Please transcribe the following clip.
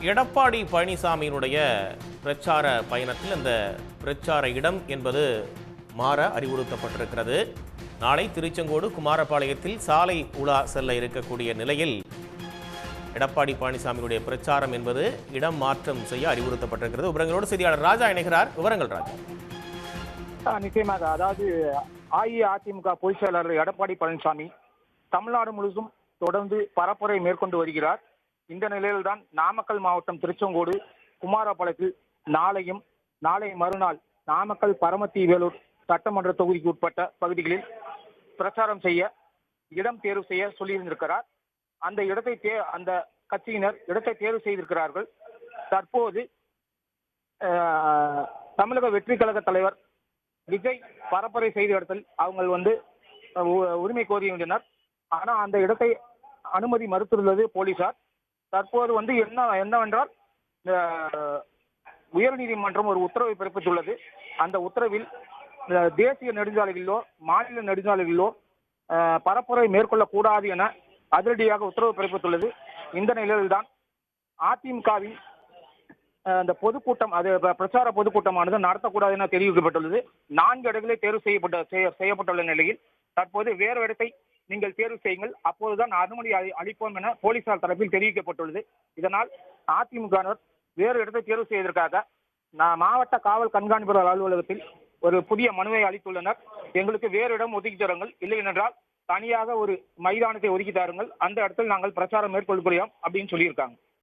எடப்பாடி பழனிசாமியினுடைய பிரச்சார பயணத்தில் அந்த பிரச்சார இடம் என்பது மாற அறிவுறுத்தப்பட்டிருக்கிறது. நாளை திருச்செங்கோடு குமாரபாளையத்தில் சாலை உலா செல்ல இருக்கக்கூடிய நிலையில் எடப்பாடி பழனிசாமியுடைய பிரச்சாரம் என்பது இடம் மாற்றம் செய்ய அறிவுறுத்தப்பட்டிருக்கிறது. விவரங்களோடு செய்தியாளர் ராஜா இணைகிறார். விவரங்கள் ராஜா. நிச்சயமாக, அதாவது அஇஅதிமுக பொதுச் செயலாளர் எடப்பாடி பழனிசாமி தமிழ்நாடு முழுவதும் தொடர்ந்து பரப்புரை மேற்கொண்டு வருகிறார். இந்த நிலையில்தான் நாமக்கல் மாவட்டம் திருச்செங்கோடு குமாரபாளையத்தில் நாளையும் நாளை மறுநாள் நாமக்கல் பரமத்தி வேலூர் சட்டமன்ற தொகுதிக்கு உட்பட்ட பகுதிகளில் பிரச்சாரம் செய்ய இடம் தேர்வு செய்ய சொல்லியிருந்திருக்கிறார். அந்த அந்த கட்சியினர் இடத்தை தேர்வு செய்திருக்கிறார்கள். தற்போது தமிழக வெற்றி கழக தலைவர் விஜய் பரப்புரை செய்த இடத்தில் அவங்க உரிமை கோரியுள்ளனர். ஆனால் அந்த இடத்தை அனுமதி மறுத்துள்ளது போலீசார். தற்போது என்னவென்றால் உயர்நீதிமன்றம் ஒரு உத்தரவை பிறப்பித்துள்ளது. அந்த உத்தரவில் தேசிய நெடுஞ்சாலைகளிலோ மாநில நெடுஞ்சாலைகளிலோ பரப்புரை மேற்கொள்ளக்கூடாது என அதிரடியாக உத்தரவு பிறப்பித்துள்ளது. இந்த நிலையில்தான் அதிமுகவின் அந்த பொதுக்கூட்டம், அது பிரச்சார பொதுக்கூட்டமானது நடத்தக்கூடாது என தெரிவிக்கப்பட்டுள்ளது. 4 இடங்களே தேர்வு செய்யப்பட்டுள்ள நிலையில் தற்போது வேறு இடத்தை நீங்கள் தேர்வு செய்யுங்கள், அப்போதுதான் அனுமதி அளிப்போம் என போலீசார் தரப்பில் தெரிவிக்கப்பட்டுள்ளது. இதனால் அதிமுகவினர் வேறு இடத்தை தேர்வு செய்வதற்காக மாவட்ட காவல் கண்காணிப்பாளர் அலுவலகத்தில் ஒரு புதிய மனுவை அளித்துள்ளனர். எங்களுக்கு வேறு இடம் ஒதுக்கி தருங்கள், இல்லை என்றால் தனியாக ஒரு மைதானத்தை ஒதுக்கி தாருங்கள், அந்த இடத்தில் நாங்கள் பிரச்சாரம் மேற்கொள்கிறோம் அப்படின்னு சொல்லியிருக்காங்க.